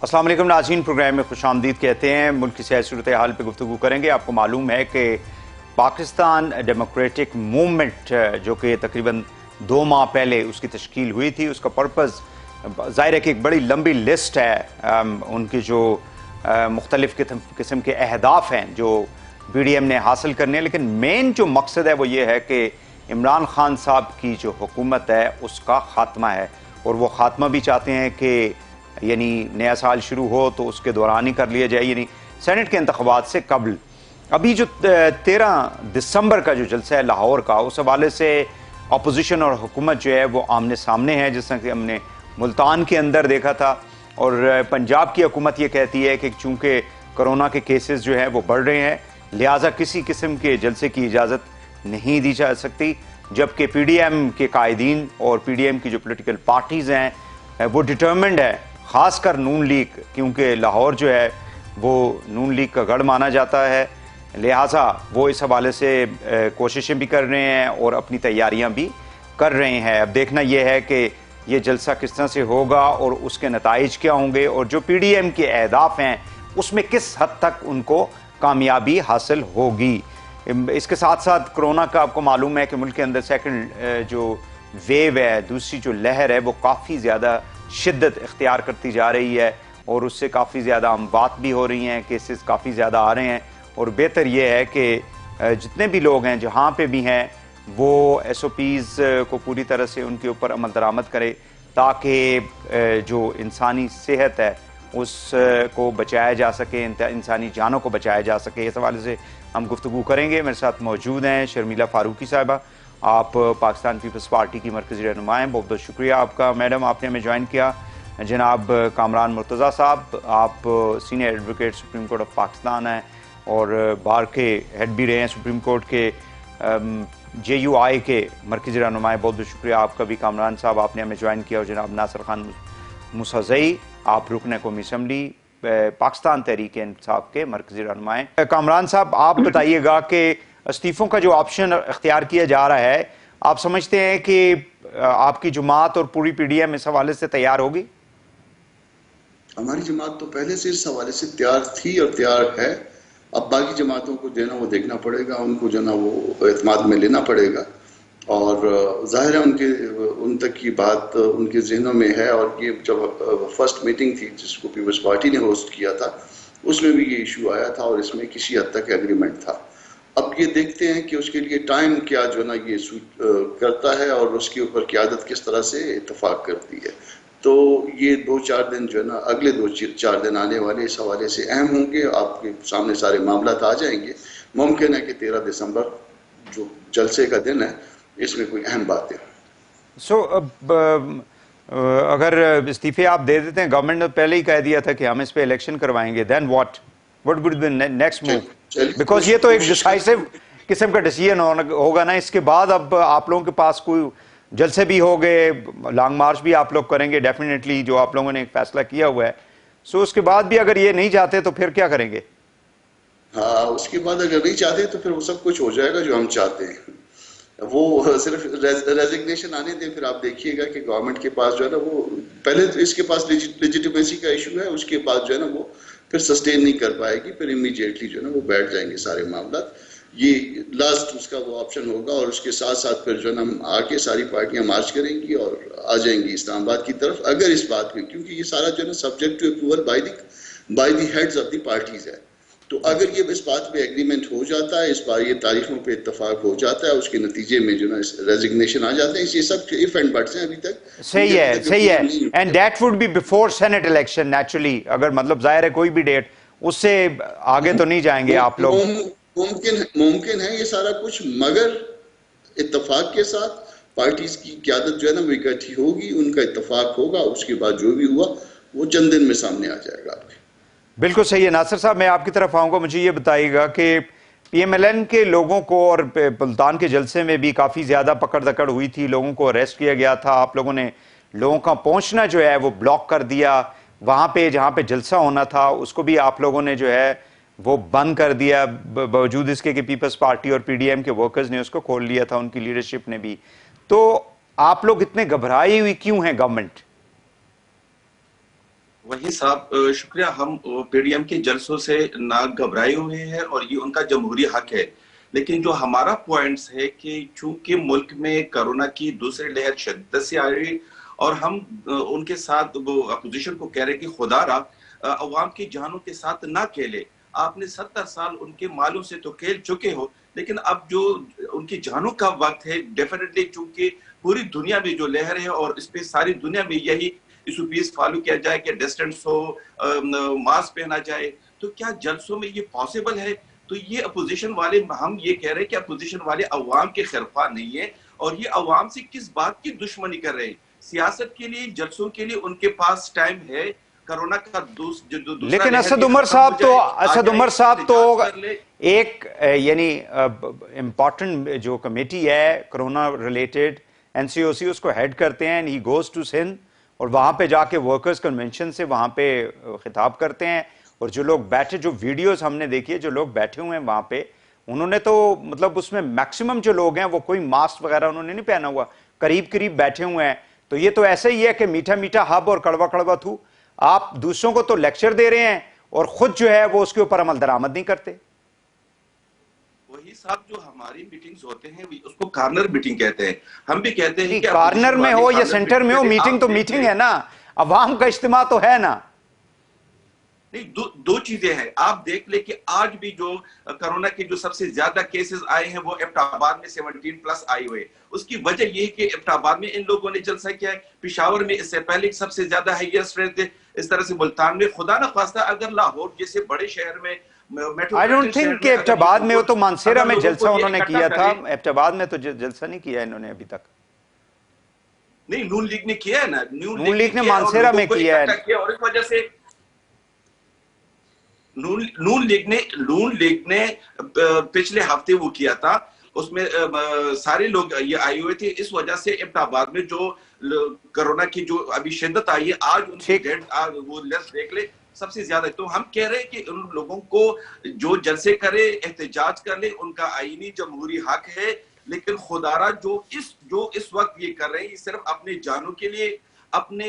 अस्सलाम वालेकुम नाज़रीन, प्रोग्राम में खुशामदीद कहते हैं। मुल्क की सियासी सूरत हाल पर गुफ्तगू करेंगे। आपको मालूम है कि पाकिस्तान डेमोक्रेटिक मूवमेंट जो कि तकरीबन 2 माह पहले उसकी तश्कील हुई थी, उसका पर्पज़ ज़ाहिर है कि एक बड़ी लंबी लिस्ट है उनकी जो मुख्तलिफ़ किस्म के अहदाफ हैं जो BDM ने हासिल करने हैं, लेकिन मेन जो मकसद है वो ये है कि इमरान खान साहब की जो हुकूमत है उसका ख़ात्मा है। और वो ख़ात्मा भी चाहते हैं कि यानी नया साल शुरू हो तो उसके दौरान ही कर लिया जाए, यानी सेनेट के इंतखाबात से कबल। अभी जो 13 दिसंबर का जो जलसा है लाहौर का, उस हवाले से अपोजिशन और हुकूमत जो है वो आमने सामने है, जिस तरह कि हमने मुल्तान के अंदर देखा था। और पंजाब की हुकूमत ये कहती है कि चूँकि कोरोना के केसेस जो हैं वो बढ़ रहे हैं, लिहाजा किसी किस्म के जलसे की इजाज़त नहीं दी जा सकती, जबकि PDM के कायदीन और PDM की जो पोलिटिकल पार्टीज़ हैं वो डिटर्मिंड है, ख़ासकर नून लीग, क्योंकि लाहौर जो है वो नून लीग का गढ़ माना जाता है, लिहाजा वो इस हवाले से कोशिशें भी कर रहे हैं और अपनी तैयारियां भी कर रहे हैं। अब देखना यह है कि ये जलसा किस तरह से होगा और उसके नताइज क्या होंगे, और जो PDM के अहदाफ हैं उसमें किस हद तक उनको कामयाबी हासिल होगी। इसके साथ साथ कोरोना का आपको मालूम है कि मुल्क के अंदर सेकंड जो वेव है, दूसरी जो लहर है, वो काफ़ी ज़्यादा शिद्दत इख्तियार करती जा रही है और उससे काफ़ी ज़्यादा अमवात भी हो रही हैं, केसेस काफ़ी ज़्यादा आ रहे हैं। और बेहतर ये है कि जितने भी लोग हैं जहाँ पे भी हैं वो SOPs को पूरी तरह से उनके ऊपर अमल दरामद करे, ताकि जो इंसानी सेहत है उसको बचाया जा सके, इंसानी जानों को बचाया जा सके। इस हवाले से हम गुफ्तगू करेंगे। मेरे साथ मौजूद हैं शर्मिला फारूकी साहिबा, आप पाकिस्तान पीपल्स पार्टी की मरकज़ी रहनुमा हैं, बहुत बहुत शुक्रिया आपका मैडम, आपने हमें ज्वाइन किया। जनाब कामरान मुर्तज़ा साहब, आप senior advocate supreme court of Pakistan हैं और बार के हेड भी रहे हैं सुप्रीम कोर्ट के। JUI के मरकज़ी रहनुमा हैं, बहुत बहुत शुक्रिया आपका भी कामरान साहब, आपने हमें ज्वाइन किया। और जनाब नासिर खान मुसज़ई, आप रुकन कौमी असम्बली पाकिस्तान तहरीक इंसाफ के मरकज़ी रहनुमा हैं। कामरान साहब, आप बताइएगा कि इस्तीफ़ों का जो ऑप्शन इख्तियार किया जा रहा है, आप समझते हैं कि आपकी जमात और पूरी PDM इस हवाले से तैयार होगी? हमारी जमात तो पहले से इस हवाले से तैयार थी और तैयार है। अब बाकी जमातों को जो है ना वो देखना पड़ेगा, उनको जो है ना वो एतमाद में लेना पड़ेगा। और जाहिर है उन तक की बात उनके जहनों में है। और ये जब फर्स्ट मीटिंग थी जिसको पीपल्स पार्टी ने होस्ट किया था, उसमें भी ये इशू आया था और इसमें किसी हद तक एग्रीमेंट था। अब ये देखते हैं कि उसके लिए टाइम क्या जो है ना ये सूट करता है और उसके ऊपर क़यादत किस तरह से इत्तफाक करती है। तो ये 2-4 दिन जो है ना, अगले 2-4 दिन आने वाले इस हवाले से अहम होंगे। आपके सामने सारे मामला आ जाएंगे। मुमकिन है कि 13 दिसंबर जो जलसे का दिन है, इसमें कोई अहम बातें। अगर इस्तीफे आप दे देते हैं, गवर्नमेंट ने पहले ही कह दिया था कि हम इस पे इलेक्शन करवाएंगे, then what would be the next move? Because ये तो एक डिसाइसिव किस्म का डिसीजन होगा ना। इसके बाद अब आप लोगों के पास कोई जलसे भी हो गए, लॉन्ग मार्च भी आप लोग करेंगे डेफिनेटली, जो आप लोगों ने एक फैसला किया हुआ है। सो उसके बाद भी अगर ये नहीं चाहते तो फिर क्या करेंगे? हाँ, उसके बाद अगर नहीं चाहते तो फिर वो सब कुछ हो जाएगा जो हम चाहते हैं। वो सिर्फ रेजिग्नेशन आने दें, फिर आप देखिएगा कि गवर्नमेंट के पास जो है ना वो पहले तो इसके पास लेजिटिमेसी का इशू है, उसके बाद जो है ना वो फिर सस्टेन नहीं कर पाएगी, फिर इमीडिएटली जो है ना वो बैठ जाएंगे सारे मामला। ये लास्ट उसका वो ऑप्शन होगा। और उसके साथ साथ फिर जो है ना हम आके सारी पार्टियां मार्च करेंगी और आ जाएंगी इस्लामाबाद की तरफ, अगर इस बात पे, क्योंकि ये सारा जो है ना subject to approval by the heads of the parties है। तो अगर ये इस बात पे एग्रीमेंट हो जाता है, इस बार ये तारीखों पे इत्तफाक हो जाता है, उसके नतीजे में जो ना रेजिग्नेशन आ जाते हैं, ये सब इफ एंड बट्स हैं अभी तक। सही है। And that would be before senate election naturally, अगर मतलब जाहिर है कोई भी डेट, उससे आगे तो नहीं जाएंगे आप लोग। मुमकिन है ये सारा कुछ, मगर इत्तफाक के साथ पार्टीज की क़यादत जो है ना वो इकट्ठी होगी, उनका इत्तफाक होगा, उसके बाद जो भी हुआ वो चंद दिन में सामने आ जाएगा आपके। बिल्कुल सही है। नासिर साहब, मैं आपकी तरफ आऊँगा, मुझे ये बताइएगा कि PMLN के लोगों को और मुल्तान के जलसे में भी काफ़ी ज़्यादा पकड़ दकड़ हुई थी, लोगों को अरेस्ट किया गया था, आप लोगों ने लोगों का पहुँचना जो है वो ब्लॉक कर दिया, वहाँ पे जहाँ पे जलसा होना था उसको भी आप लोगों ने जो है वो बंद कर दिया, बावजूद इसके कि पीपल्स पार्टी और PDM के वर्कर्स ने उसको खोल लिया था, उनकी लीडरशिप ने भी। तो आप लोग इतने घबराई हुई क्यों हैं गवर्नमेंट? वही साहब, शुक्रिया। हम पीडीएम के जलसों से ना घबराए हुए हैं और ये उनका जमहूरी हक है। लेकिन जो हमारा पॉइंट्स है कि चूंकि मुल्क में कोरोना की दूसरी लहर शिद्दत से आ रही, और हम उनके साथ वो अपोजिशन को कह रहे कि खुदारा अवाम की जानों के साथ ना खेले। आपने 70 साल उनके मालों से तो खेल चुके हो, लेकिन अब जो उनकी जानों का वक्त है, डेफिनेटली चूंकि पूरी दुनिया में जो लहर है और इस पे सारी दुनिया में यही SOPs फॉलो किया जाए कि डिस्टेंस हो, मास्क पहना जाए, तो क्या जलसों में ये पॉसिबल है? तो ये अपोजिशन वाले, हम ये कह रहे हैं कि अपोजिशन वाले अवाम के खिरख्वाह नहीं है, और ये अवाम से किस बात की दुश्मनी कर रहे हैं? सियासत के लिए, जलसों के लिए उनके पास टाइम है। कोरोना का जो दूसरा लेकिन लहर असद ये उमर खत्म हो साहब तो जाए, आ असद जाए, उमर साहब तो एहतजाज कर ले। एक यानी इम्पॉर्टेंट जो कमेटी है कोरोना रिलेटेड, एनसीओसी, उसको हेड करते हैं, ही गोज टू सिंध और वहां पे जाके वर्कर्स कन्वेंशन से वहां पे खिताब करते हैं। और जो लोग बैठे, जो वीडियोस हमने देखी है, जो लोग बैठे हुए हैं वहां पे, उन्होंने तो मतलब उसमें मैक्सिमम जो लोग हैं वो कोई मास्क वगैरह उन्होंने नहीं पहना हुआ, करीब करीब बैठे हुए हैं। तो ये तो ऐसा ही है कि मीठा मीठा हब और कड़वा कड़वा थू। आप दूसरों को तो लेक्चर दे रहे हैं और खुद जो है वो उसके ऊपर अमल दरामद नहीं करते। वही साहब, जो हमारी मीटिंग्स होते हैं उसको कॉर्नर मीटिंग कहते हैं। हम भी कहते हैं नहीं, कि कॉर्नर अपोजिशन में वाले हो या कॉर्नर सेंटर मीटिंग में हो, करें। मीटिंग आप तो देख मीटिंग लें, है ना, अवाम का इज्तिमा तो है ना। नहीं, दो चीजें हैं। आप देख ले कि आज भी जो कोरोना के जो सबसे ज्यादा केसेस आए हैं वो एबटाबाद में 17+ आए हुए। उसकी वजह ये है कि एबटाबाद में इन लोगों ने जलसा किया है, पिशावर में इससे पहले सबसे ज्यादा हाईएस्ट रेट थे, इस तरह से मुल्तान में। खुदा ना खास्ता अगर लाहौर जैसे बड़े शहर में, आई मेट्रोपॉलिटन डोंट थिंक शहर कि में अगर ये एबटाबाद में हो लोगों, तो मानसेरा अगर में लोगों को जलसा ये उन्होंने इकट्ठा किया कर था। ले। एबटाबाद में तो जलसा नहीं किया इन्होंने अभी तक। नहीं, नून लीग ने किया है ना, नून नून लीग ने लीग ने किया है और मानसेरा लोगों में को किया है। इकट्ठा किया, और इस वजह से नून लीग ने पिछले हफ्ते वो किया था। उसमें सारे लोग ये आए हुए थे। इस वजह से इब्टाबाद में जो कोरोना की जो अभी शिद्दत आई है, आज उनकी ठीक। डेट, वो लिस्ट देख ले, सबसे ज्यादा। तो हम कह रहे हैं कि उन लोगों को जो जलसे करे, एहतजाज कर ले, उनका आईनी जमहूरी हक है। लेकिन खुदारा जो इस वक्त ये कर रहे हैं, ये सिर्फ अपने जानों के लिए, अपने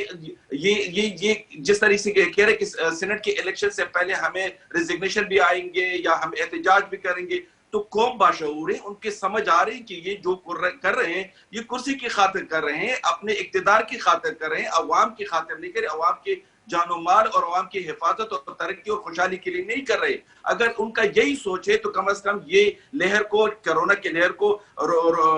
ये जिस तरीके से कह रहे कि सेनेट के इलेक्शन से पहले हमें रिजिग्नेशन भी आएंगे या हम एहतजाज भी करेंगे, तो कौम बाशऊर है, उनके समझ आ रही है कि ये जो कर रहे हैं, ये कुर्सी की खातिर कर रहे हैं, अपने इक्तदार की खातिर कर रहे हैं, अवाम की खातिर नहीं कर रहे, अवाम के जानो माल और अवाम की हिफाजत और तरक्की और खुशहाली के लिए नहीं कर रहे। अगर उनका यही सोच है तो कम से कम ये लहर को, कोरोना की लहर को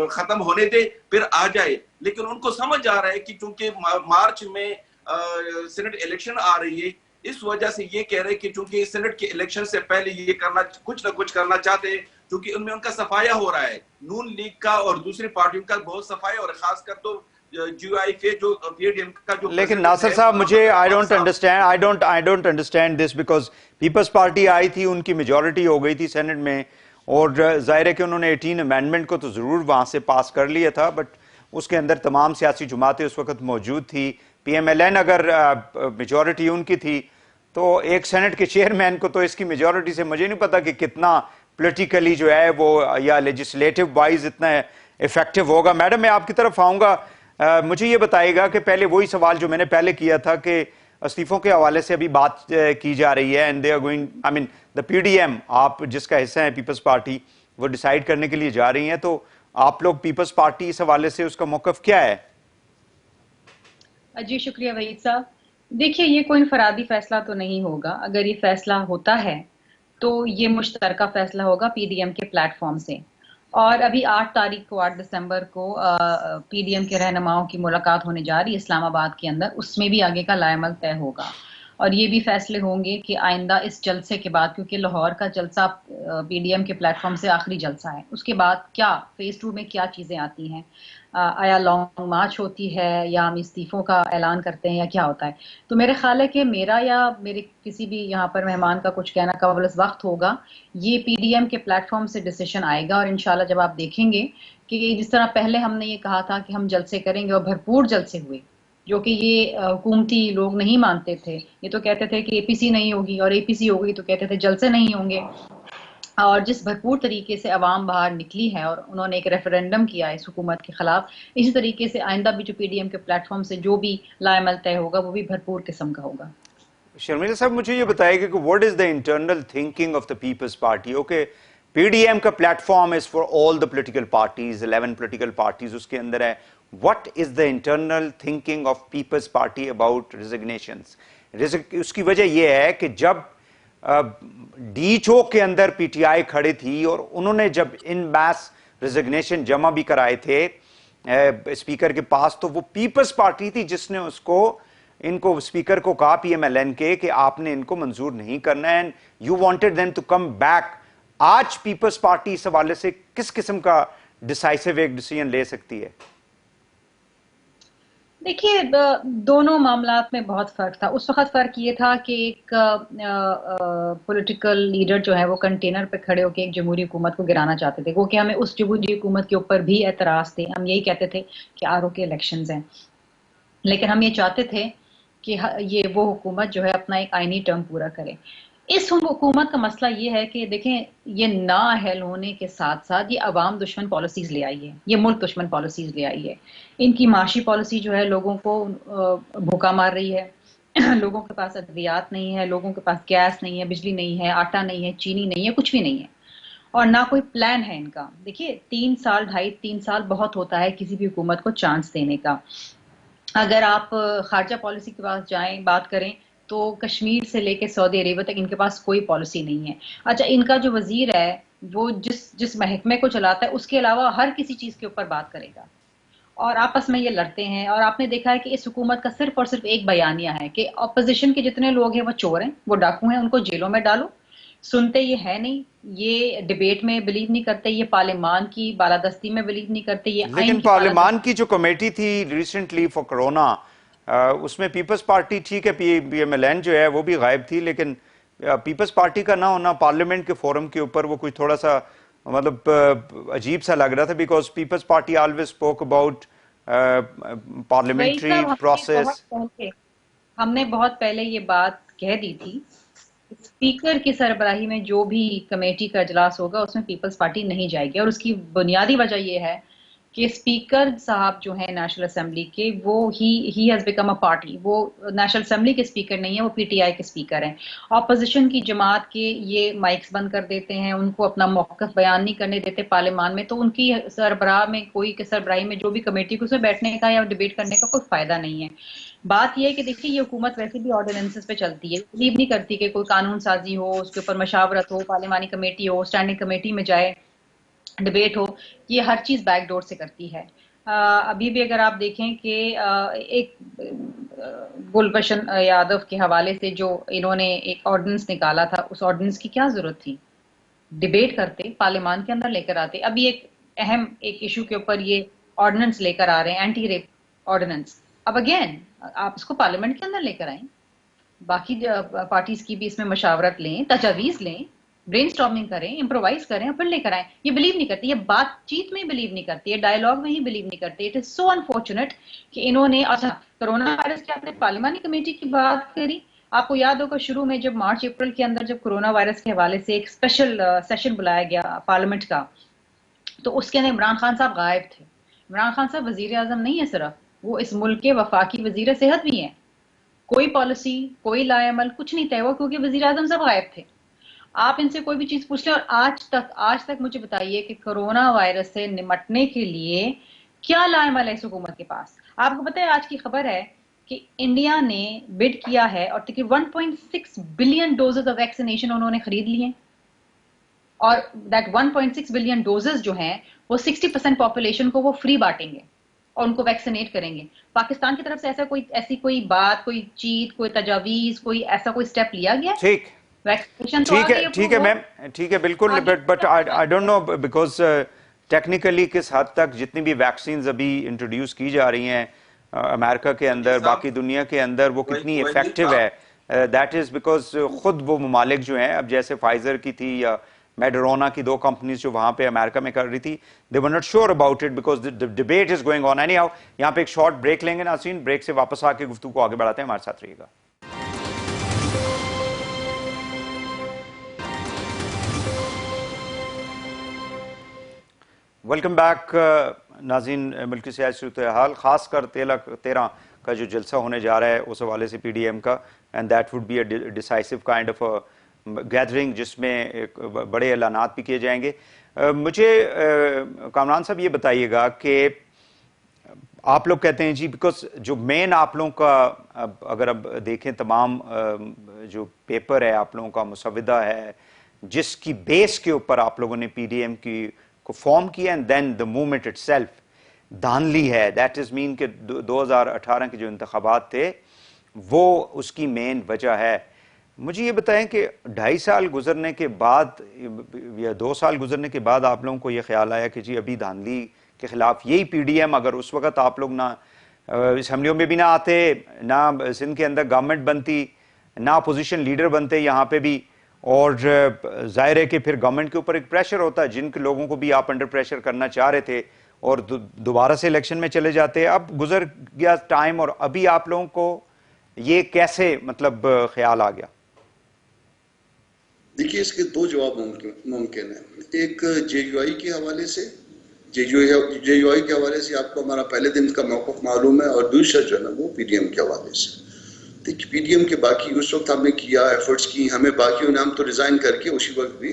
खत्म होने दे, फिर आ जाए। लेकिन उनको समझ आ रहा है कि चूंकि मार्च में सेनेट इलेक्शन आ रही है, इस वजह से ये कह रहे हैं कि चूंकि सेनेट के इलेक्शन से पहले ये करना, कुछ ना कुछ करना चाहते हैं, क्योंकि उनमें उनका सफाया हो रहा है, नून लीग का और दूसरी पार्टियों का बहुत सफाया, और खासकर तो GIF जो PDM का जो लेकिन प्रेसिडेंट नासिर है साहब, मोहम्मद मुझे आई अब्बास डोंट साहब। Understand, I don't understand this, because peoples party आई थी, उनकी मेजोरिटी हो गई थी सेनेट में, और जाहिर है कि उन्होंने 18 अमेंडमेंट को तो ज़रूर वहाँ से पास कर लिया था, बट उसके अंदर तमाम सियासी जमातें उस वक्त मौजूद थी। PMLN अगर मेजोरिटी उनकी थी, तो एक सेनेट के चेयरमैन को तो इसकी मेजोरिटी से मुझे नहीं पता कि कितना पोलिटिकली जो है वो या लेजिस्लेटिव वाइज इतना इफेक्टिव होगा। मैडम, मैं आपकी तरफ आऊँगा। मुझे ये बताइएगा कि पहले वही सवाल जो मैंने पहले किया था कि इस्तीफों के हवाले से अभी बात की जा रही है, and they are going, I mean the PDM, आप जिसका हिस्सा है पीपल्स पार्टी, वो डिसाइड करने के लिए जा रही हैं। तो आप लोग पीपल्स पार्टी इस हवाले से उसका मौकफ क्या है? जी शुक्रिया वहीद साहब। देखिए, ये कोई इनफरादी फैसला तो नहीं होगा। अगर ये फैसला होता है तो ये मुश्तरका फैसला होगा PDM के प्लेटफॉर्म से। और अभी 8 तारीख को, 8 दिसंबर को PDM के रहनुमाओं की मुलाकात होने जा रही है इस्लामाबाद के अंदर। उसमें भी आगे का लाएमल तय होगा और ये भी फैसले होंगे कि आइंदा इस जलसे के बाद, क्योंकि लाहौर का जलसा PDM के प्लेटफॉर्म से आखिरी जलसा है, उसके बाद क्या फेज 2 में क्या चीज़ें आती हैं, आया लॉन्ग मार्च होती है या हम इस्तीफों का ऐलान करते हैं या क्या होता है। तो मेरे ख्याल है कि मेरा या मेरे किसी भी यहाँ पर मेहमान का कुछ कहना कबल वक्त होगा। ये PDM के प्लेटफॉर्म से डिसीजन आएगा और इंशाल्लाह जब आप देखेंगे कि जिस तरह पहले हमने ये कहा था कि हम जलसे करेंगे और भरपूर जलसे हुए, जो कि ये हुकूमती लोग नहीं मानते थे। ये तो कहते थे कि APC नहीं होगी, और APC हो गई तो कहते थे जलसे नहीं होंगे। और जिस भरपूर तरीके से अवाम बाहर निकली है और उन्होंने एक रेफरेंडम किया इस हुकूमत के खिलाफ, इसी तरीके से आइंदा भी जो PDM के प्लेटफॉर्म से जो भी लाएमल तय होगा वो भी भरपूर किस्म का होगा। शर्मिला साहब, मुझे ये बताइए कि what is the internal thinking of the people's party? Okay, PDM का platform is for all the political parties, 11 political parties उसके अंदर है. What is the internal thinking of people's party about resignations? उसकी वजह यह है कि जब डीचओ के अंदर पीटीआई खड़ी थी और उन्होंने जब इन मैस रिजिग्नेशन जमा भी कराए थे स्पीकर के पास, तो वो पीपल्स पार्टी थी जिसने इनको स्पीकर को कहा, पीएमएलएन के, कि आपने इनको मंजूर नहीं करना है, and you wanted them to come back. आज पीपल्स पार्टी इस हवाले से किस किस्म का डिसाइसिव एक डिसीजन ले सकती है? देखिए, दोनों मामलात में बहुत फर्क था. उस वक्त फर्क ये था कि एक पॉलिटिकल लीडर जो है वो कंटेनर पे खड़े होकर एक जमहूरी हुकूमत को गिराना चाहते थे. वो कि हमें उस जमहूरी हुकूमत के ऊपर भी एतराज थे. हम यही कहते थे कि आरओ के इलेक्शंस हैं, लेकिन हम ये चाहते थे कि ये वो हुकूमत जो है अपना एक आईनी टर्म पूरा करे. इस हुकूमत का मसला ये है कि देखें, ये नाअहल होने के साथ साथ ये अवाम दुश्मन पॉलिसीज ले आई है, ये मुल्क दुश्मन पॉलिसीज ले आई है. इनकी माशी पॉलिसी जो है लोगों को भूखा मार रही है. लोगों के पास अद्वियात नहीं है, लोगों के पास गैस नहीं है, बिजली नहीं है, आटा नहीं है, चीनी नहीं है, कुछ भी नहीं है, और ना कोई प्लान है इनका. देखिए, 3 साल बहुत होता है किसी भी हुकूमत को चांस देने का. अगर आप खारजा पॉलिसी के पास जाएं, बात करें, तो कश्मीर से लेकर सऊदी अरेबिया तक इनके पास कोई पॉलिसी नहीं है. अच्छा, इनका जो वजीर है वो जिस महकमे को चलाता है उसके अलावा हर किसी चीज के ऊपर बात करेगा, और आपस में ये लड़ते हैं. और आपने देखा है कि इस हुकूमत का सिर्फ और सिर्फ एक बयानिया है कि अपोजिशन के जितने लोग हैं वो चोर हैं, वो डाकू हैं, उनको जेलों में डालो. सुनते ये है नहीं, ये डिबेट में बिलीव नहीं करते, ये पार्लियामान की बालादस्ती में बिलीव नहीं करते. ये लेकिन पार्लियामान की जो कमेटी थी रिसेंटली फॉर कोरोना, उसमें पीपल्स पार्टी, ठीक है, पीएमएलएन जो है वो भी गायब थी, लेकिन पीपल्स पार्टी का ना होना पार्लियामेंट के फोरम के ऊपर वो कोई थोड़ा सा मतलब अजीब सा लग रहा था, because peoples Party always spoke about parliamentary process. हमने बहुत पहले ये बात कह दी थी, स्पीकर की सरबराही में जो भी कमेटी का इजलास होगा उसमें पीपल्स पार्टी नहीं जाएगी. और उसकी बुनियादी वजह यह है कि स्पीकर साहब जो हैं नेशनल असेंबली के, वो he has become a party. वो नेशनल असेंबली के स्पीकर नहीं है, वो पीटीआई के स्पीकर हैं. ऑपोजिशन की जमात के ये माइक्स बंद कर देते हैं, उनको अपना मौक़िफ़ बयान नहीं करने देते पार्लियामान में. तो उनकी सरबराही में जो भी कमेटी को उसमें बैठने का या डिबेट करने का कोई फायदा नहीं है. बात यह है कि देखिए, ये हुकूमत वैसे भी ऑर्डिनेंसेस पे चलती है, बिलीव नहीं करती कि कोई कानून साजी हो, उसके ऊपर मशावरत हो, पार्लियामानी कमेटी हो, स्टैंडिंग कमेटी में जाए, डिबेट हो. ये हर चीज बैकडोर से करती है. अभी भी अगर आप देखें कि एक गुलबशन यादव के हवाले से जो इन्होंने एक ऑर्डिनेंस निकाला था, उस ऑर्डिनेंस की क्या जरूरत थी? डिबेट करते, पार्लियामान के अंदर लेकर आते. अभी एक अहम इशू के ऊपर ये ऑर्डिनेंस लेकर आ रहे हैं, एंटी रेप ऑर्डिनेंस. अब अगेन आप इसको पार्लियामेंट के अंदर लेकर आए, बाकी पार्टीज की भी इसमें मशावरत लें, तजावीज लें, ब्रेनस्टॉर्मिंग करें, इम्प्रोवाइज करें, और फिर लेकर आए. ये बिलीव नहीं करती, ये बातचीत में बिलीव नहीं करती, ये डायलॉग में ही बिलीव नहीं करती. इट इज सो अनफॉर्चुनेट कि इन्होंने. अच्छा, कोरोना वायरस की आपने पार्लियामानी कमेटी की बात करी. आपको याद होगा शुरू में जब मार्च अप्रैल के अंदर जब कोरोना वायरस के हवाले से एक स्पेशल सेशन बुलाया गया पार्लियामेंट का, तो उसके अंदर इमरान खान साहब गायब थे. इमरान खान साहब वजीर आजम नहीं है सिर्फ, वो इस मुल्क के वफाकी वजीर सेहत भी हैं. कोई पॉलिसी, कोई लाएमल कुछ नहीं तय हुआ क्योंकि वजीर आजम सब गायब थे. आप इनसे कोई भी चीज पूछ लें, और आज तक मुझे बताइए कि कोरोना वायरस से निपटने के लिए क्या लाएमल है इस हुकूमत के पास. आपको पता है, आज की खबर है कि इंडिया ने बिड किया है और तकरीबन 1.6 बिलियन डोजेज ऑफ वैक्सीनेशन उन्होंने खरीद लिए, और दैट 1.6 बिलियन डोजेज जो हैं वो 60% पॉपुलेशन को वो फ्री बांटेंगे और उनको वैक्सीनेट करेंगे. पाकिस्तान की तरफ से ऐसी कोई बात, कोई चीज, कोई तजावीज, कोई ऐसा कोई स्टेप लिया गया? ठीक, वैक्सीनेशन ठीक है मैम, ठीक है, बिल्कुल. But I don't know because technically किस हद तक जितनी भी वैक्सीन अभी इंट्रोड्यूस की जा रही हैं अमेरिका के अंदर, बाकी दुनिया के अंदर, वो कितनी इफेक्टिव है. दैट इज बिकॉज खुद वो ममालिक जो हैं, अब जैसे फाइजर की थी या मेडरोना की 2 कंपनीज जो वहां पे अमेरिका में कर रही थी, they were not sure about it because the debate is going on. Anyhow, यहाँ पे एक शॉर्ट ब्रेक लेंगे नाज़रीन, ब्रेक से वापस आके गुफ्तगू को आगे बढ़ाते हैं. हमारे साथ रहिएगा. वेलकम बैक नाज़रीन. मुल्की सियासी सूरत हाल, खासकर 13 का जो जलसा होने जा रहा है उस हवाले से पीडीएम का, and that would be a decisive kind of a gathering जिसमें एक बड़े ऐलानात भी किए जाएंगे। मुझे कामरान साहब ये बताइएगा कि आप लोग कहते हैं जी, बिकॉज जो मेन आप लोगों का अगर अब देखें तमाम जो पेपर है आप लोगों का मुसविदा है जिसकी बेस के ऊपर आप लोगों ने पीडीएम की को फॉर्म किया, and then the movement itself धांधली है, दैट इज मीन कि 2018 के जो इंतखाबात थे वो उसकी मेन वजह है। मुझे ये बताएं कि 2.5 साल गुजरने के बाद या 2 साल गुजरने के बाद आप लोगों को ये ख्याल आया कि जी अभी धांधली के खिलाफ यही पीडीएम, अगर उस वक्त आप लोग ना असम्बलियों में भी ना आते, ना सिंध के अंदर गवर्नमेंट बनती, ना अपोजिशन लीडर बनते यहाँ पे भी, और जाहिर है कि फिर गवर्नमेंट के ऊपर एक प्रेशर होता है, जिन लोगों को भी आप अंडर प्रेशर करना चाह रहे थे, और दोबारा से इलेक्शन में चले जाते। अब गुजर गया टाइम और अभी आप लोगों को ये कैसे मतलब ख्याल आ गया? देखिए, इसके 2 जवाब मुमकिन है। एक जेयूआई के हवाले से, जेयूआई के हवाले से आपको हमारा पहले दिन का मौक़िफ़ मालूम है, और दूसरा जो है ना वो पीडीएम के हवाले से। देखिए, पीडीएम के बाकी उस वक्त हमने किया, एफर्ट्स की, हमें बाकियों ने हम तो रिजाइन करके उसी वक्त भी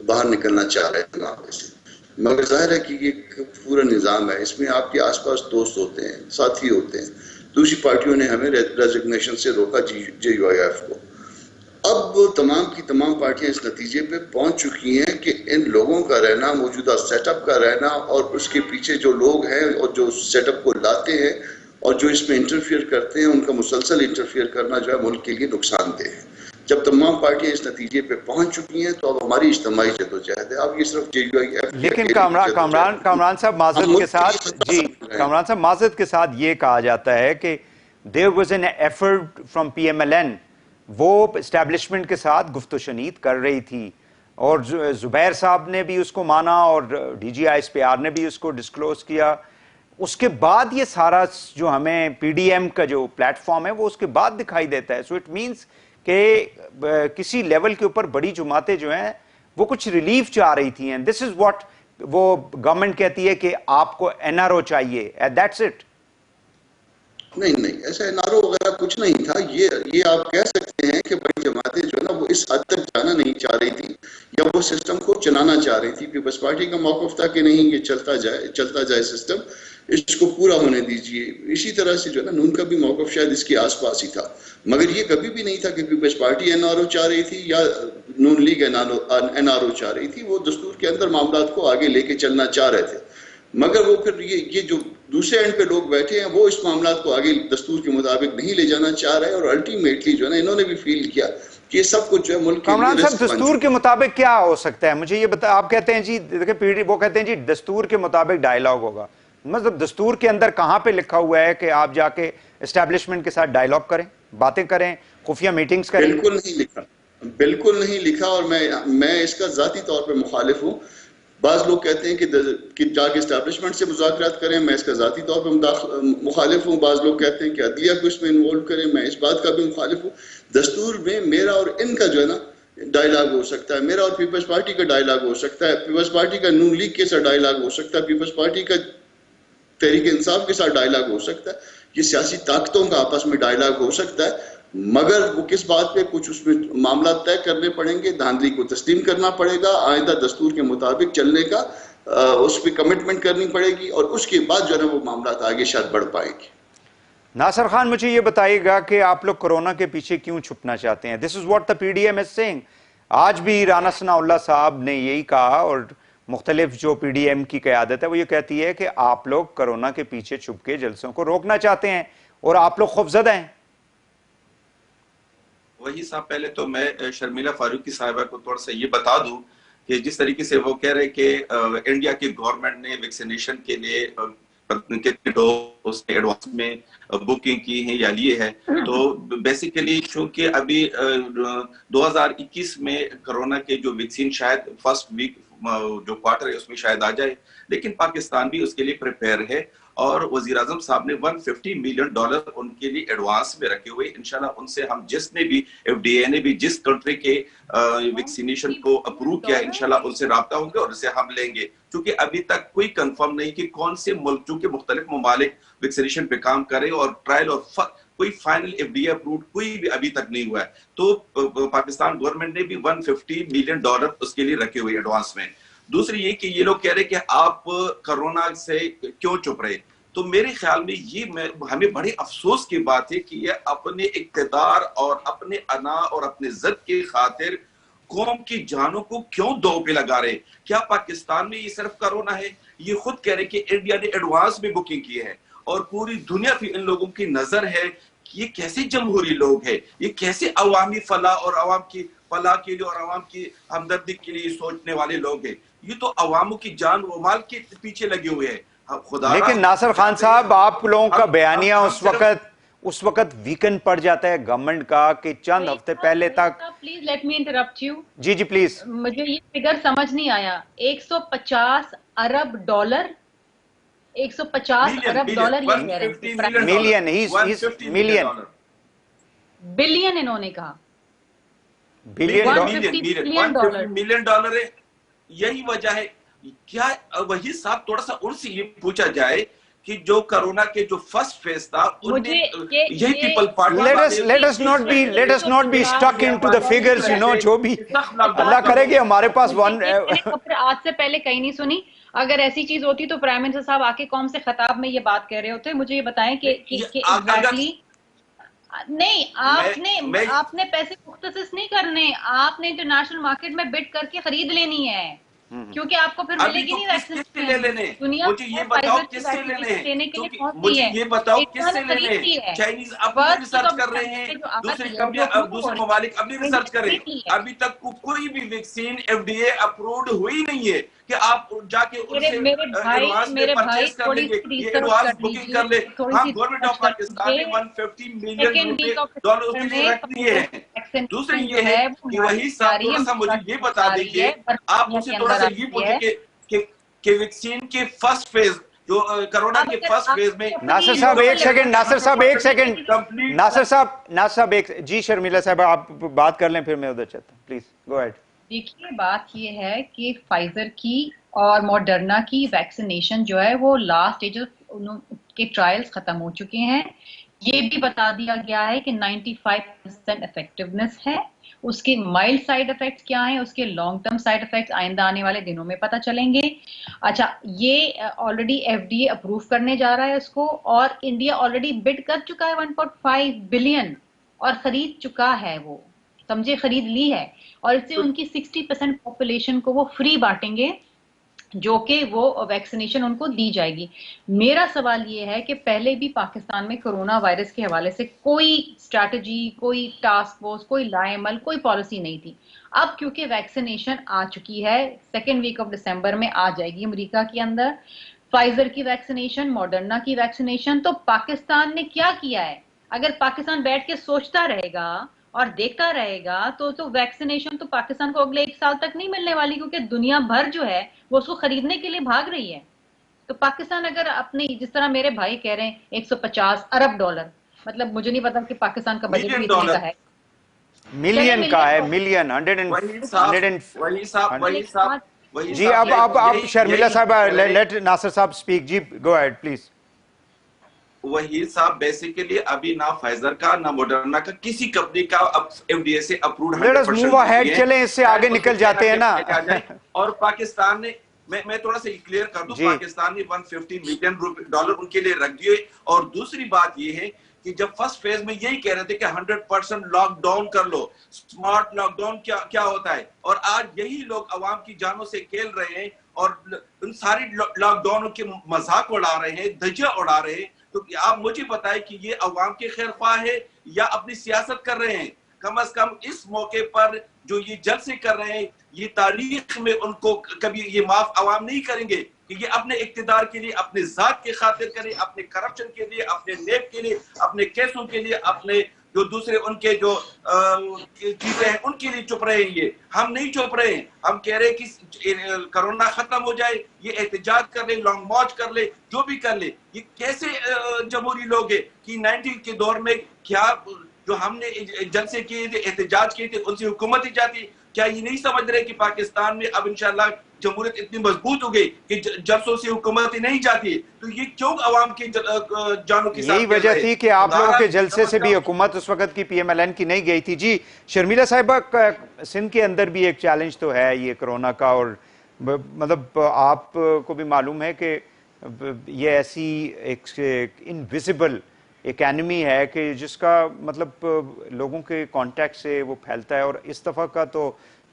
बाहर निकलना चाह रहे थे वहाँ से, मगर जाहिर है कि एक पूरा निज़ाम है, इसमें आपके आसपास दोस्त होते हैं, साथी होते हैं। दूसरी पार्टियों ने हमें रेजिग्नेशन से रोका, जेयूआईएफ को। अब तमाम की तमाम पार्टियां इस नतीजे पे पहुंच चुकी हैं कि इन लोगों का रहना, मौजूदा सेटअप का रहना, और उसके पीछे जो लोग हैं और जो सेटअप को लाते हैं और जो इसमें इंटरफियर करते हैं, उनका मुसलसल इंटरफियर करना जो है मुल्क के लिए नुकसानदेह है। जब तमाम पार्टियां इस नतीजे पे पहुंच चुकी हैं तो अब हमारी इज्तिमाई जद्दोजहद है। अब ये सिर्फ जेयूआईएफ, लेकिन कामरान साहब माजरत के साथ जी, कामरान साहब माजरत के साथ ये कहा जाता है कि there was an effort from PMLN, वो एस्टैब्लिशमेंट के साथ गुफ्तशनीद कर रही थी, और जुबैर साहब ने भी उसको माना और डीजीआईएसपीआर ने भी उसको डिस्क्लोज किया। उसके बाद ये सारा जो हमें पीडीएम का जो प्लेटफॉर्म है वो उसके बाद दिखाई देता है। सो इट मीन्स कि किसी लेवल के ऊपर बड़ी जमातें जो हैं वो कुछ रिलीफ चाह रही थी, एंड दिस इज व्हाट वो गवर्नमेंट कहती है कि आपको एनआरओ चाहिए, एंड दैट्स इट। नहीं, ऐसा एनआरओ वगैरह कुछ नहीं था। ये आप कह सकते हैं कि बड़ी जमातें जो है ना वो इस हद तक जाना नहीं चाह रही थी, या वो सिस्टम को चलाना चाह रही थी। पीपल्स पार्टी का मौक़िफ़ था कि नहीं, ये चलता जाए सिस्टम, इसको पूरा होने दीजिए। इसी तरह से जो है ना नून का भी मौक़िफ़ शायद इसके आसपास ही था, मगर ये कभी भी नहीं था कि पीपल्स पार्टी एनआरओ चाह रही थी या नून लीग एनआरओ चाह रही थी। वो दस्तूर के अंदर मामलात को आगे लेके चलना चाह रहे थे, मगर वो फिर ये जो दूसरे एंड पे लोग बैठे हैं वो इस मामलात को आगे दस्तूर के मुताबिक नहीं ले जाना चाह रहे हैं, और अल्टीमेटली जो है ना इन्होंने भी फील किया कि ये सब कुछ जो है मुल्क के कामरान साहब दस्तूर के मुताबिक क्या हो सकता है, मुझे ये बता। आप कहते हैं जी, देखिए वो कहते हैं जी दस्तूर के मुताबिक डायलॉग होगा, मतलब दस्तूर के अंदर कहां पे लिखा हुआ है कि आप जाके एस्टैब्लिशमेंट के साथ डायलॉग करें, बातें करें, खुफिया मीटिंग्स करें? बिल्कुल नहीं लिखा, और मैं इसका जाती तौर पे मुखालिफ हूँ। बाज़ लोग कहते हैं कि जाके एस्टैब्लिशमेंट से मुज़ाकरात करें, मैं इसका जाती तौर पर मुखालिफ हूँ। बाज़ लोग कहते हैं कि अदलिया को इसमें इन्वॉल्व करें, मैं इस बात का भी मुखालिफ हूँ। दस्तूर में मेरा और इनका जो है ना डायलॉग हो सकता है, मेरा और पीपल्स पार्टी का डायलॉग हो सकता है, पीपल्स पार्टी का नून लीग के साथ डायलॉग हो सकता है, पीपल्स पार्टी का तहरीक इंसाफ के साथ डायलॉग हो सकता है, ये सियासी ताकतों का आपस में डायलॉग हो सकता है, मगर वो किस बात पे कुछ उसमें मामला तय करने पड़ेंगे, धांधली को तस्लीम करना पड़ेगा, आइंदा दस्तूर के मुताबिक चलने का उस पर कमिटमेंट करनी पड़ेगी, और उसके बाद जो है वो मामला आगे शायद बढ़ पाएंगे। नासिर खान, मुझे ये बताइएगा कि आप लोग कोरोना के पीछे क्यों छुपना चाहते हैं? This is what the PDM is saying. आज भी राना सनाउल्लाह साहब ने यही कहा, और मुख्तलिफ जो पीडीएम की क़यादत है वो ये कहती है कि आप लोग कोरोना के पीछे छुप के जलसों को रोकना चाहते हैं और आप लोग खौफजदा हैं। वही साहब, पहले तो मैं शर्मिला फारूकी साहिबा को थोड़ा सा ये बता दूं कि जिस तरीके से वो कह रहे कि इंडिया की गवर्नमेंट ने वैक्सीनेशन के लिए कितने डोज एडवांस में बुकिंग की है या लिए है, तो बेसिकली चूंकि अभी 2021 में कोरोना के जो वैक्सीन शायद फर्स्ट वीक जो क्वार्टर है उसमें शायद आ जाए, लेकिन पाकिस्तान भी उसके लिए प्रिपेयर है और वजीर आजम साहब ने $150 मिलियन उनके लिए एडवांस में रखे हुए। इंशाल्लाह उनसे हम जिसने भी FDA ने भी जिस कंट्री के वैक्सीनेशन को अप्रूव किया, इंशाल्लाह उनसे राब्ता होंगे और उसे हम लेंगे, क्योंकि अभी तक कोई कंफर्म नहीं कि कौन से मुल्क, चूंकि मुख्तलिफ ममालिक वैक्सीनेशन पे काम करे और ट्रायल और कोई फाइनल FDA अप्रूव कोई भी अभी तक नहीं हुआ है। तो पाकिस्तान गवर्नमेंट ने भी $150 मिलियन उसके लिए रखे हुए एडवांस में। दूसरी ये कि ये लोग कह रहे कि आप कोरोना से क्यों चुप रहे, तो मेरे ख्याल में ये हमें बड़े अफसोस की बात है कि ये अपने इक़्तिदार और अपने अना और अपने ज़द की खातिर कौम की जानों को क्यों दो पे लगा रहे। क्या पाकिस्तान में ये सिर्फ कोरोना है? ये खुद कह रहे कि इंडिया ने एडवांस में बुकिंग की है और पूरी दुनिया पे इन लोगों की नजर है कि ये कैसे जमहूरी लोग हैं, ये कैसे अवामी फलाह और अवाम की फलाह के लिए और अवाम की हमदर्दी के लिए सोचने वाले लोग हैं। ये तो अवामों की जान व माल के पीछे लगे हुए हैं। लेकिन नासिर खान साहब, आप लोगों का बयानिया उस वक्त वीकेंड पड़ जाता है गवर्नमेंट का कि चंद हफ्ते पहले तक। Please let me interrupt you. जी जी प्लीज। मुझे ये फिगर समझ नहीं आया। 150 अरब डॉलर, 150 अरब डॉलर ये कह रहे हैं। मिलियन, मिलियन, बिलियन इन्होंने कहा। $150 मिलियन है। यही वजह है। क्या वही साहब थोड़ा सा उनसे ये पूछा जाए कि जो कोरोना के जो फर्स्ट फेज था उनमें यही people party, let us not be stuck into the figures, you know, जो भी अल्लाह करेगी हमारे पास आज से पहले कहीं नहीं सुनी। अगर ऐसी चीज होती तो प्राइम मिनिस्टर साहब आके कौम से खिताब में ये बात कह रहे होते। मुझे ये बताएं कि एग्जैक्टली नहीं, आपने पैसे मुख्तसिस नहीं करने, आपने इंटरनेशनल मार्केट में बिड करके खरीद लेनी है, क्योंकि आपको फिर मिलेगी नहीं वैक्सीन। दुनिया मुझे ये बताओ किससे लेने हैं, मुझे ये बताओ किससे लेने हैं। चाइनीज अपनी रिसर्च कर रहे हैं, दूसरी कंपनियां, दूसरे ममालिक अपनी रिसर्च कर रहे हैं। अभी तक कोई भी वैक्सीन FDA अप्रूव्ड हुई नहीं है कि आप जाके उनसे एडवांस में परचेज कर लेंगे, ये एडवांस बुकिंग कर ले। हाँ, गवर्नमेंट ऑफ पाकिस्तान ने $150 मिलियन उसके लिए रख दिए हैं। दूसरी ये है कि वही साहब थोड़ा सा मुझे ये बता दीजिए, आप मुझसे थोड़ा सा ये पूछिए कि वैक्सीन के फर्स्ट फेज, जो कोरोना के फर्स्ट फेज में। नासिर साहब एक सेकंड, नासिर साहब एक, जी शर्मिला साहब आप बात कर लें, फिर मैं उधर चलता हूँ, प्लीज गो अहेड। देखिए, बात ये है कि फाइजर की और मॉडर्ना की वैक्सीनेशन जो है वो लास्ट स्टेज के ट्रायल्स खत्म हो चुके हैं। ये भी बता दिया गया है कि 95% इफेक्टिवनेस है। उसके माइल्ड साइड इफेक्ट्स क्या हैं, उसके लॉन्ग टर्म साइड इफेक्ट्स आइंदा आने वाले दिनों में पता चलेंगे। अच्छा, ये ऑलरेडी FDA अप्रूव करने जा रहा है इसको, और इंडिया ऑलरेडी बिड कर चुका है 1.5 बिलियन और खरीद चुका है, वो समझे खरीद ली है, और इससे उनकी 60% पॉपुलेशन को वो फ्री बांटेंगे, जो कि वो वैक्सीनेशन उनको दी जाएगी। मेरा सवाल ये है कि पहले भी पाकिस्तान में कोरोना वायरस के हवाले से कोई स्ट्रैटेजी, कोई टास्क फोर्स, कोई लाएमल, कोई पॉलिसी नहीं थी। अब क्योंकि वैक्सीनेशन आ चुकी है, 2nd वीक ऑफ दिसंबर में आ जाएगी अमेरिका के अंदर फाइजर की वैक्सीनेशन, मॉडर्ना की वैक्सीनेशन, तो पाकिस्तान ने क्या किया है? अगर पाकिस्तान बैठ के सोचता रहेगा और देखता रहेगा तो वैक्सीनेशन तो पाकिस्तान को अगले 1 साल तक नहीं मिलने वाली, क्योंकि दुनिया भर जो है वो उसको खरीदने के लिए भाग रही है। तो पाकिस्तान अगर अपने, जिस तरह मेरे भाई कह रहे हैं 150 अरब डॉलर, मतलब मुझे नहीं पता कि पाकिस्तान का बजट भी इतने का है, मिलियन का है, मिलियन 100। जी अब शर्मिला साहब, लेट नासिर साहब स्पीक। जी गो अहेड प्लीज। वही साहब बेसिकली अभी ना फाइजर का ना मॉडर्ना का किसी कंपनी का अब FDA से अप्रूव्ड 100% चले, इससे आगे निकल जाते हैं ना। और पाकिस्तान ने, मैं थोड़ा सा क्लियर कर दूं, पाकिस्तान ने $150 मिलियन उनके लिए रख दिए। और दूसरी बात ये है कि जब फर्स्ट फेज में यही कह रहे थे कि 100% लॉकडाउन कर लो, स्मार्ट लॉकडाउन क्या होता है, और आज यही लोग अवाम की जानों से खेल रहे हैं और उन सारी लॉकडाउनों के मजाक उड़ा रहे हैं, धज्जियां उड़ा रहे हैं। तो आप मुझे बताएं कि ये अवाम के खैर ख्वाह है या अपनी सियासत कर रहे हैं? कम से कम इस मौके पर जो ये जलसे कर रहे हैं, ये तारीख में उनको कभी ये माफ अवाम नहीं करेंगे कि ये अपने इक्तिदार के लिए, अपने जात के खातिर करें, अपने करप्शन के लिए, अपने नेब के लिए, अपने केसों के लिए, अपने जो दूसरे उनके जो चीजें हैं उनके लिए चुप रहे हैं। ये हम नहीं चुप रहे हैं, हम कह रहे हैं कि कोरोना खत्म हो जाए, ये एहतजाज कर ले, लॉन्ग मार्च कर ले, जो भी कर ले। ये कैसे जमहूरी लोग हैं कि 90 के दौर में क्या जो हमने जलसे किए थे, एहतजाज किए थे, उनसे हुकूमत ही जाती। क्या ये नहीं समझ रहे कि पाकिस्तान में अब इंशाल्लाह जमहूरियत इतनी मजबूत हो गई कि जलसों से हुकूमत ही नहीं जाती है? तो ये क्यों अवाम के जानों के साथ यही वजह थी कि आप लोगों के जलसे से भी हुकूमत उस वक्त की PMLN की नहीं गई थी। जी शर्मिला साहिबा, सिंध के अंदर भी एक चैलेंज तो है ये कोरोना का, और मतलब आपको भी मालूम है कि ये ऐसी एक इनविजिबल एक एनिमी है कि जिसका मतलब लोगों के कांटेक्ट से वो फैलता है। और इस दफ़ा का तो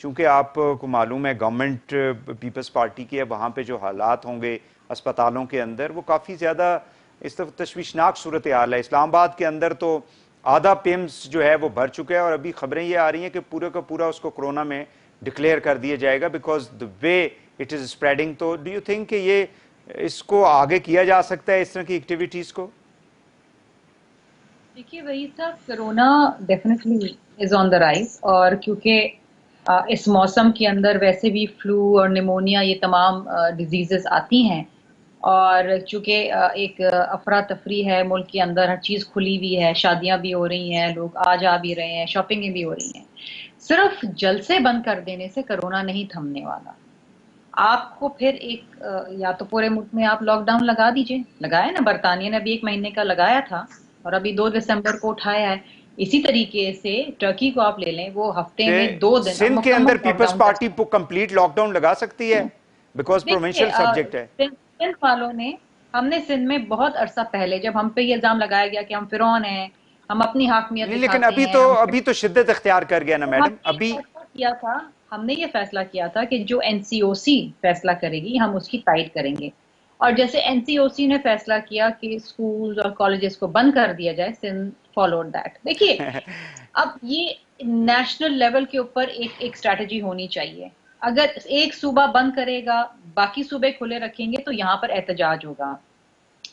चूंकि आपको मालूम है गवर्नमेंट पीपल्स पार्टी की है, वहाँ पे जो हालात होंगे अस्पतालों के अंदर वो काफ़ी ज़्यादा इस तरफ तशवीशनाक सूरत हाल है। इस्लामाबाद के अंदर तो आधा पिम्स जो है वो भर चुका है, और अभी खबरें ये आ रही हैं कि पूरे का पूरा उसको कोरोना में डिक्लेयर कर दिया जाएगा because the way it is spreading. तो डू यू थिंक कि ये इसको आगे किया जा सकता है, इस तरह की एक्टिविटीज़ को? देखिए वही साहब, corona definitely is on the rise, और क्योंकि इस मौसम के अंदर वैसे भी फ्लू और निमोनिया ये तमाम डिजीजेस आती हैं, और चूंकि एक अफरा तफरी है मुल्क के अंदर, हर चीज़ खुली हुई है, शादियां भी हो रही हैं, लोग आ जा भी रहे हैं, शॉपिंग भी हो रही हैं। सिर्फ जलसे बंद कर देने से कोरोना नहीं थमने वाला। आपको फिर एक या तो पूरे मुल्क में आप लॉकडाउन लगा दीजिए, लगाया ना, बरतानिया ने अभी 1 महीने का लगाया था और अभी 2 दिसंबर को उठाया है। इसी तरीके से टर्की को आप ले लें, वो हफ्ते में 2 दिन सिंध के अंदर पीपल्स पार्टी कंप्लीट लॉकडाउन लगा सकती है बिकॉज प्रोविंशियल सब्जेक्ट है। सिंध वालों ने, हमने सिंध में बहुत अरसा पहले जब हम पे ये इल्जाम लगाया गया कि हम फिरौन हैं, हम अपनी हाकमियत दिखाते हैं, लेकिन अभी तो शिद्दत इख्तियार कर गया ना मैडम। अभी किया था, हमने ये फैसला किया था कि जो NCOC फैसला करेगी हम उसकी तायद करेंगे, और जैसे NCOC ने फैसला किया कि स्कूल्स और कॉलेजेस को बंद कर दिया जाए, सिंध फॉलोड दैट। देखिए अब ये नेशनल लेवल के ऊपर एक स्ट्रैटेजी होनी चाहिए। अगर एक सूबा बंद करेगा, बाकी सूबे खुले रखेंगे, तो यहाँ पर एहतजाज होगा,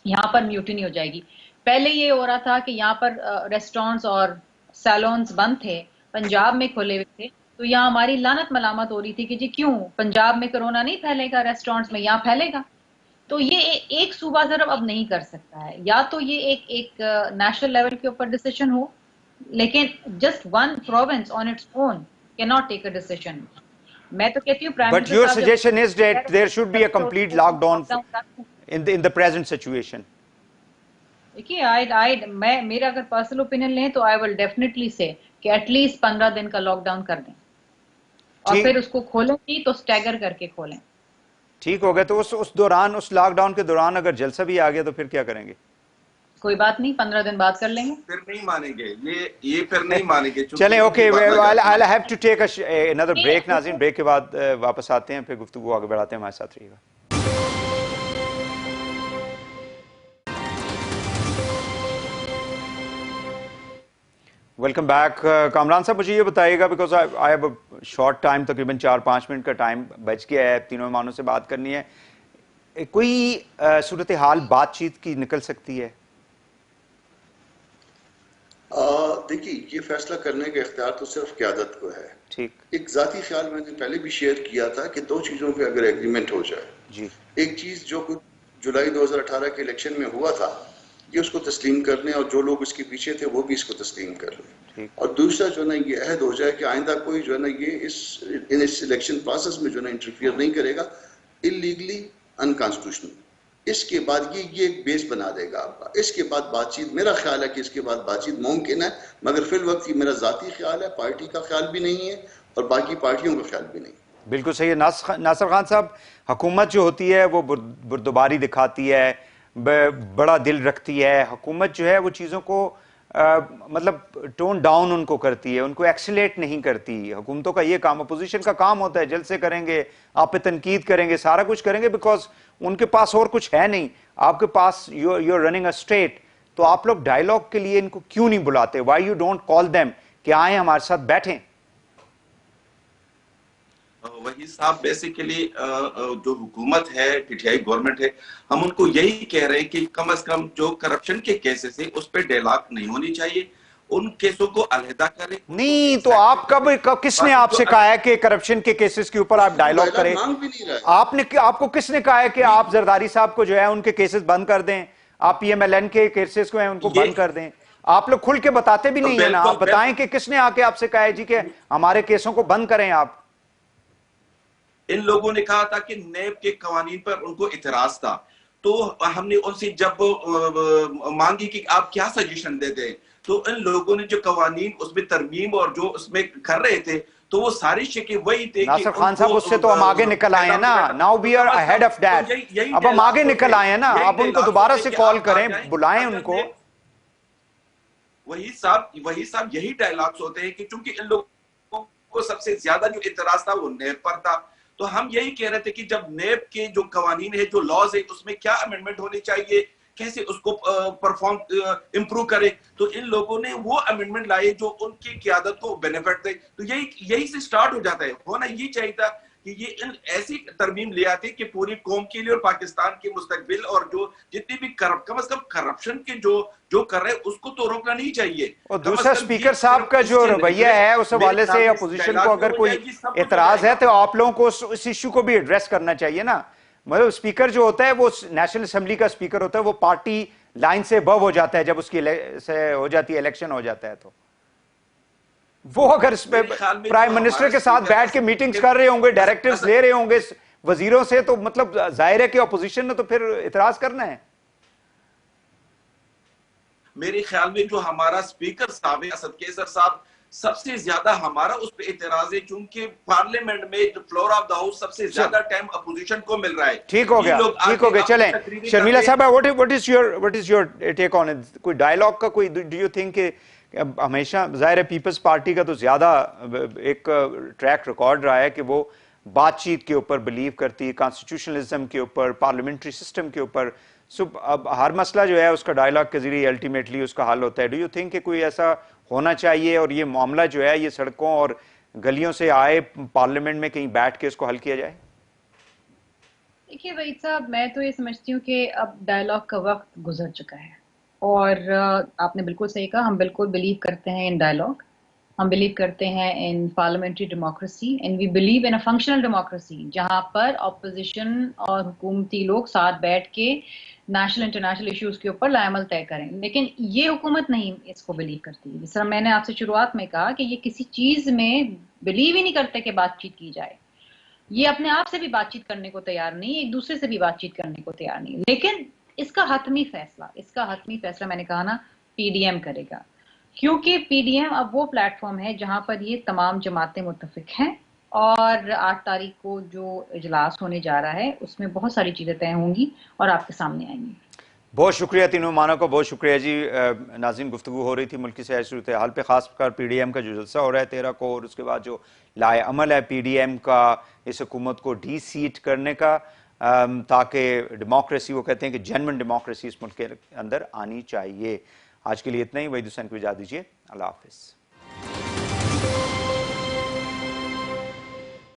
यहाँ पर म्यूटिनी हो जाएगी। पहले ये हो रहा था कि यहाँ पर रेस्टोरेंट्स और सैलून्स बंद थे, पंजाब में खुले हुए थे, तो यहाँ हमारी लानत मलामत हो रही थी कि जी क्यों पंजाब में कोरोना नहीं फैलेगा, रेस्टोरेंट्स में यहाँ फैलेगा। तो ये एक सूबा सिर्फ अब नहीं कर सकता है, या तो ये एक नेशनल लेवल के ऊपर डिसीजन हो, लेकिन just one province on its own can not take a decision. मैं तो कहती हूँ but your suggestion is that there should be a complete lockdown in the present situation. देखिए मैं मेरा अगर पर्सनल ओपिनियन लें तो आई विल डेफिनेटली से कि एटलीस्ट 15 दिन का लॉकडाउन कर दें, और फिर उसको खोलें भी तो स्टैगर करके खोलें। ठीक हो गया। तो उस दौरान, उस लॉकडाउन के दौरान अगर जलसा भी आ गया तो फिर क्या करेंगे? कोई बात नहीं, 15 दिन बाद कर लेंगे। फिर नहीं मानेंगे, ये फिर नहीं मानेंगे। चलें, okay, I have to take another break. नाज़रीन, ब्रेक के बाद वापस आते हैं, फिर गुफ्तगू आगे बढ़ाते हैं। हमारे साथ रहिएगा। Welcome back. कामरान साहब, मुझे ये बताइएगा, because I have a short time, तकरीबन 4-5 मिनट का टाइम बच गया है, तीनों मेहमानों से बात करनी है। कोई सूरत हाल बातचीत की निकल सकती है? देखिए, ये फैसला करने का इख्तियार तो सिर्फ क़यादत को है। ठीक। एक ज़ाती ख्याल मैंने पहले भी शेयर किया था कि 2 चीज़ों पे अगर एग्रीमेंट हो जाए, जी, एक चीज़ जो कुछ जुलाई 2018 के इलेक्शन में हुआ था, ये उसको तस्लीम कर लें, और जो लोग उसके पीछे थे वो भी इसको तस्लीम कर लें। और दूसरा जो ना ये अहद हो जाए कि आइंदा कोई जो है ना ये इस इलेक्शन प्रोसेस में जो ना इंटरफियर नहीं करेगा, इलीगली, अनकॉन्स्टिट्यूशनल। इसके बाद ये एक बेस बना देगा आपका। इसके बाद बातचीत, मेरा ख्याल है कि इसके बाद बातचीत मुमकिन है, मगर फिल वक्त ये मेरा ज़ाती ख्याल है, पार्टी का ख्याल भी नहीं है और बाकी पार्टियों का ख्याल भी नहीं। बिल्कुल सही है। नासिर खान साहब, हुकूमत जो होती है वो बुर्दबारी दिखाती है, बड़ा दिल रखती है। हुकूमत जो है वो चीज़ों को मतलब टोन डाउन उनको करती है, उनको एक्सीलेट नहीं करती। हुकूमतों का ये काम, अपोजिशन का काम होता है, जलसे करेंगे, आप पे तनकीद करेंगे, सारा कुछ करेंगे, बिकॉज उनके पास और कुछ है नहीं। आपके पास you're रनिंग अ स्टेट, तो आप लोग डायलॉग के लिए इनको क्यों नहीं बुलाते? Why you don't call them कि आए हमारे साथ बैठें? वही साहब, बेसिकली जो हुकूमत है, पीटीआई गवर्नमेंट है, हम उनको यही कह रहे हैं कि कम से कम जो करप्शन के केसेस है उस पर डायलॉग नहीं होनी चाहिए, उन केसों को अलहदा करें। नहीं तो आप कब किसने आपसे कहा है कि करप्शन के केसेस के ऊपर आप डायलॉग करें? मांग भी नहीं रहा है। आपको किसने कहा है कि आप जरदारी साहब को जो है उनके केसेस बंद कर दें, आप पीएमएलएन के केसेस को हैं उनको बंद कर दें? आप लोग खुल के बताते भी नहीं है ना। आप बताएं कि किसने आके आपसे कहा है जी कि हमारे केसों को बंद करें आप? इन लोगों ने कहा था कि नेब के कवानीन पर उनको इतराज था, तो हमने उनसे जब मांगी कि आप क्या सजेशन दे दें, तो इन लोगों ने जो कवानीन उसमें तरमीम और जो उसमें कर रहे थे, तो वो सारी शिके वही थे। नासिर खान साहब, उससे तो हम आगे निकल आए हैं ना। Now we are ahead of that. अब हम आगे निकल आए हैं ना। आप उनको दोबारा से कॉल करें, बुलाएं उनको। वही साहब यही डायलॉग्स होते हैं कि चूंकि इन लोगों को सबसे ज्यादा जो इतराज था वो नेब पर था, तो हम यही कह रहे थे कि जब नेब के जो कवानीन है, जो लॉज है, उसमें क्या अमेंडमेंट होनी चाहिए, कैसे उसको परफॉर्म इंप्रूव करे, तो इन लोगों ने वो अमेंडमेंट लाए जो उनकी क़यादत को बेनिफिट दे। तो यही से स्टार्ट हो जाता है। होना ये चाहिए था कि ये ऐसी तरमीम ले आती कि पूरी कौम के लिए और पाकिस्तान के मुस्तकबिल और जो जितनी भी कम से कम करप्शन के जो कर रहे हैं उसको तो रोकना नहीं चाहिए। और दूसरा, स्पीकर साहब का जो रवैया है उस हवाले से अपोजिशन को अगर कोई एतराज है तो आप लोगों को उस इश्यू को भी एड्रेस करना चाहिए ना। मतलब स्पीकर जो होता है वो नेशनल असेंबली का स्पीकर होता है, वो पार्टी लाइन से अबव हो जाता है जब उसकी हो जाती है, इलेक्शन हो जाता है। तो वो अगर प्राइम मिनिस्टर के साथ बैठ के मीटिंग्स कर रहे होंगे, डायरेक्टिव्स ले रहे होंगे वजीरों से, तो मतलब जाहिर है कि अपोजिशन ने तो फिर इतराज करना है। मेरे ख्याल में जो हमारा स्पीकर साहब है असद कैसर साहब, सबसे ज्यादा हमारा उस पर इतराज है, क्योंकि पार्लियामेंट में जो फ्लोर ऑफ द हाउस सबसे ज्यादा टाइम अपोजिशन को मिल रहा है। ठीक हो गया, चलें। शर्मिला साहब, what is your take on it? कोई डायलॉग का कोई, डू यू थिंक हमेशा जाहिर है पीपल्स पार्टी का तो ज्यादा एक ट्रैक रिकॉर्ड रहा है कि वो बातचीत के ऊपर बिलीव करती है, कॉन्स्टिट्यूशनलिज्म के ऊपर, पार्लियामेंट्री सिस्टम के ऊपर। सो अब हर मसला जो है उसका डायलॉग के जरिए अल्टीमेटली उसका हल होता है। डू यू थिंक कि कोई ऐसा होना चाहिए और ये मामला जो है ये सड़कों और गलियों से आए पार्लियामेंट में कहीं बैठ के इसको हल किया जाए? देखिए वहीद साहब, मैं तो ये समझती हूँ कि अब डायलॉग का वक्त गुजर चुका है और आपने बिल्कुल सही कहा, हम बिल्कुल बिलीव करते हैं इन डायलॉग, हम बिलीव करते हैं in parliamentary democracy and we believe in a functional democracy, जहां पर ऑपोजिशन और हुकूमती लोग साथ बैठ के नेशनल इंटरनेशनल इश्यूज के ऊपर लाएमल तय करें। लेकिन ये हुकूमत नहीं इसको बिलीव करती। जिस तरह मैंने आपसे शुरुआत में कहा कि ये किसी चीज में बिलीव ही नहीं करते कि बातचीत की जाए। ये अपने आप से भी बातचीत करने को तैयार नहीं, एक दूसरे से भी बातचीत करने को तैयार नहीं। लेकिन इसका हतमी फैसला मैंने कहा ना, पीडीएम करेगा, क्योंकि पीडीएम अब वो प्लेटफॉर्म है जहां पर ये तमाम जमातें मुत्तफिक हैं और 8 तारीख को जो इजलास होने जा रहा है उसमें बहुत सारी चीजें तय होंगी और आपके सामने आएंगी। बहुत शुक्रिया तीनों मेहमानों को, बहुत शुक्रिया जी। नाज़रीन, गुफ्तगू हो रही थी मुल्क की सियासी सूरत हाल पे, खासकर पीडीएम का जो जलसा हो रहा है 13 को, और उसके बाद जो लाए अमल है पीडीएम का इस हुकूमत को डी सीट करने का, ताकि डेमोक्रेसी, वो कहते हैं कि जेन्युइन डेमोक्रेसी इस मुल्क के अंदर आनी चाहिए। आज के लिए इतना ही। वहीद हुसैन को इजाज़त दीजिए। अल्लाह हाफिज़।